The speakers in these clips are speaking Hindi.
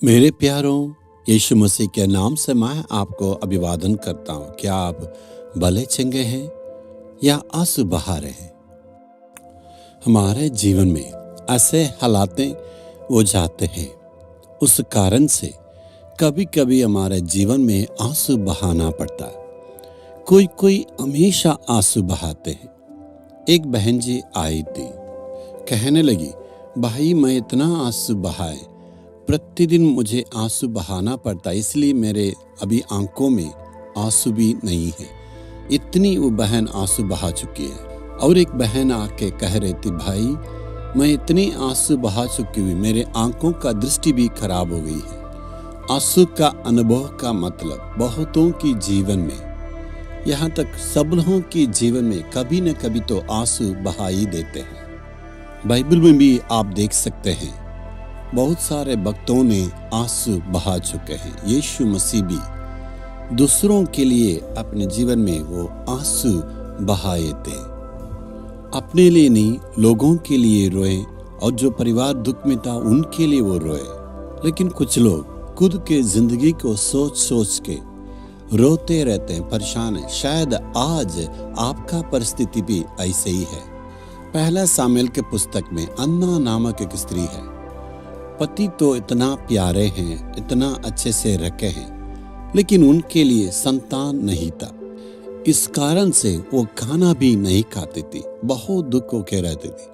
मेरे प्यारों, यीशु मसीह के नाम से मैं आपको अभिवादन करता हूँ। क्या आप भले चंगे हैं या आंसू बहा रहे हैं? हमारे जीवन में ऐसे हालातें हो जाते हैं, उस कारण से कभी कभी हमारे जीवन में आंसू बहाना पड़ता है। कोई हमेशा आंसू बहाते हैं। एक बहन जी आई थी, कहने लगी, भाई मैं इतना आंसू बहाए, प्रतिदिन मुझे आंसू बहाना पड़ता, इसलिए मेरे अभी आंखों में आंसू भी नहीं है। इतनी वो बहन आंसू बहा चुकी है। और एक बहन आके कह रही थी, भाई मैं इतनी आंसू बहा चुकी हुई, मेरे आंखों का दृष्टि भी खराब हो गई है। आंसू का अनुभव का मतलब बहुतों की जीवन में, यहाँ तक सब लोगों की जीवन में कभी न कभी तो आंसू बहा ही देते हैं। बाइबल में भी आप देख सकते हैं, बहुत सारे भक्तों ने आंसू बहा चुके हैं। यीशु मसीह भी दूसरों के लिए अपने जीवन में वो आंसू बहाए थे। अपने लिए नहीं, लोगों के लिए रोए, और जो परिवार दुख में था उनके लिए वो रोए। लेकिन कुछ लोग खुद के जिंदगी को सोच सोच के रोते रहते हैं, परेशान है। शायद आज आपका परिस्थिति भी ऐसे ही है। पहला सामुएल के पुस्तक में अन्ना नामक एक स्त्री है। पति तो इतना प्यारे हैं, इतना अच्छे से रखे हैं, लेकिन उनके लिए संतान नहीं था। इस कारण से वो खाना भी नहीं खाती थी, बहुत दुख होके रहती थी।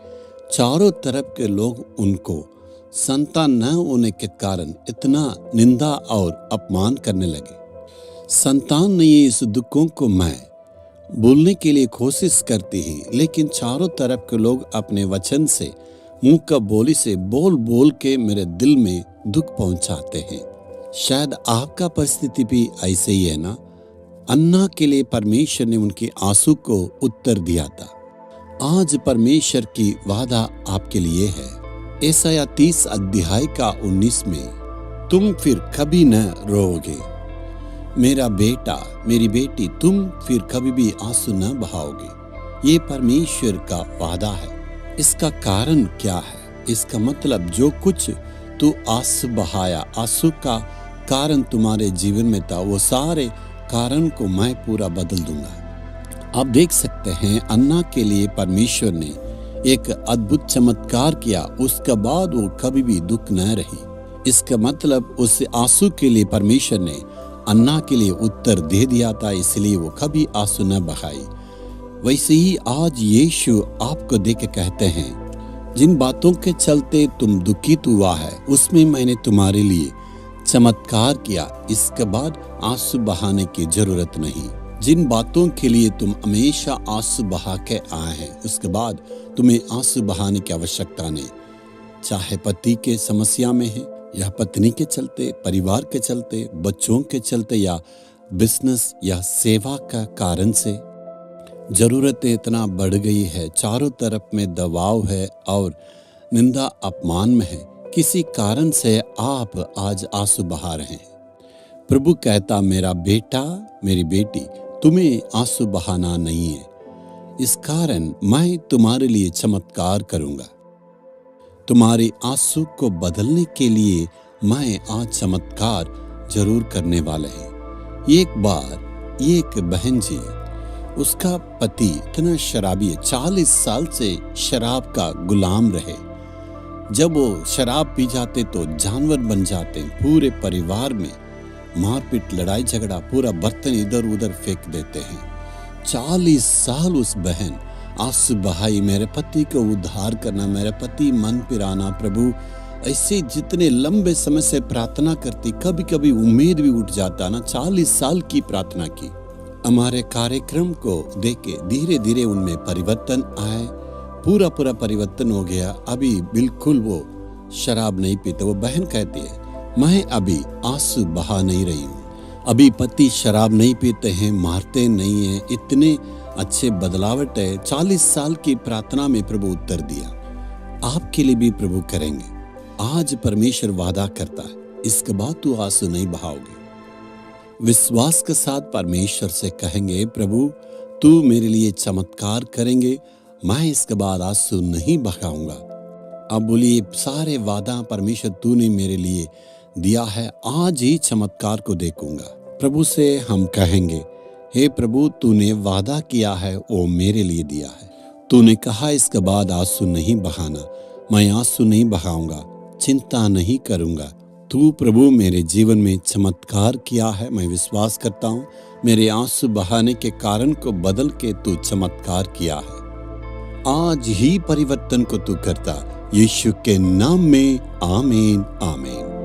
चारों तरफ के लोग उनको संतान न होने के कारण इतना निंदा और अपमान करने लगे। संतान नहीं है, इस दुखों को मैं बोलने के लिए कोशिश करती ही, लेकिन चारों तरफ के लोग अपने वचन से, मुंह का बोली से बोल बोल के मेरे दिल में दुख पहुंचाते हैं। शायद आपका परिस्थिति भी ऐसे ही है ना। अन्ना के लिए परमेश्वर ने उनके आंसू को उत्तर दिया था। आज परमेश्वर की वादा आपके लिए है। यशायाह 30 अध्याय का 19 में, तुम फिर कभी न रोओगे, मेरा बेटा मेरी बेटी, तुम फिर कभी भी आंसू न बहाओगे। ये परमेश्वर का वादा है। इसका कारण क्या है? इसका मतलब जो कुछ तू आंसू बहाया, आंसू का कारण तुम्हारे जीवन में था, वो सारे कारण को मैं पूरा बदल दूंगा। आप देख सकते हैं, अन्ना के लिए परमेश्वर ने एक अद्भुत चमत्कार किया, उसके बाद वो कभी भी दुख न रही। इसका मतलब उस आंसू के लिए परमेश्वर ने अन्ना के लिए उत्तर दे दिया था, इसलिए वो कभी आंसू न बहाई। वैसे ही आज यीशु आपको देख के कहते हैं, जिन बातों के चलते तुम दुखित हुआ है, उसमें मैंने तुम्हारे लिए चमत्कार किया। इसके बाद आंसू बहाने की जरूरत नहीं। जिन बातों के लिए तुम हमेशा आंसू बहा के आए हैं, उसके बाद तुम्हें आंसू बहाने की आवश्यकता नहीं। चाहे पति के समस्या में है, या पत्नी के चलते, परिवार के चलते, बच्चों के चलते, या बिजनेस या सेवा का कारण से, जरूरतें इतना बढ़ गई है, चारों तरफ में दबाव है और निंदा अपमान में है। किसी कारण से आप आज आंसू बहा रहे हैं। प्रभु कहता, मेरा बेटा मेरी बेटी, तुम्हें आंसू बहाना नहीं है। इस कारण मैं तुम्हारे लिए चमत्कार करूंगा। तुम्हारे आंसू को बदलने के लिए मैं आज चमत्कार जरूर करने वाला है। एक बार एक बहन जी, उसका पति इतना शराबी है, 40 साल से शराब का गुलाम रहे। जब वो शराब पी जाते तो जानवर बन जाते, पूरे परिवार में मारपीट, लड़ाई झगड़ा, पूरा बर्तन इधर उधर फेंक देते हैं। 40 साल उस बहन आंसू बहाई, मेरे पति को उद्धार करना, मेरे पति मन पिराना। प्रभु ऐसे जितने लंबे समय से प्रार्थना करती, कभी कभी उम्मीद भी उठ जाता ना। 40 साल की प्रार्थना की। हमारे कार्यक्रम को देख के धीरे धीरे उनमें परिवर्तन आए, पूरा परिवर्तन हो गया। अभी बिल्कुल वो शराब नहीं पीते। वो बहन कहती है, मैं अभी आंसू बहा नहीं रही हूँ। अभी पति शराब नहीं पीते हैं, मारते नहीं हैं, इतने अच्छे बदलावट है। 40 साल की प्रार्थना में प्रभु उत्तर दिया। आपके लिए भी प्रभु करेंगे। आज परमेश्वर वादा करता है, इसके बाद तू आंसू नहीं बहाओगे। विश्वास के साथ परमेश्वर से कहेंगे, प्रभु तू मेरे लिए चमत्कार करेंगे, मैं इसके बाद आंसू नहीं बहाऊंगा। अब बोलिए, सारे वादा परमेश्वर तूने मेरे लिए दिया है, आज ही चमत्कार को देखूंगा। प्रभु से हम कहेंगे, हे प्रभु, तूने वादा किया है वो मेरे लिए दिया है। तूने कहा इसके बाद आंसू नहीं बहाना, मैं आंसू नहीं बहाऊंगा, चिंता नहीं करूंगा। तू प्रभु मेरे जीवन में चमत्कार किया है, मैं विश्वास करता हूँ। मेरे आंसू बहाने के कारण को बदल के तू चमत्कार किया है। आज ही परिवर्तन को तू करता, यीशु के नाम में आमीन आमीन।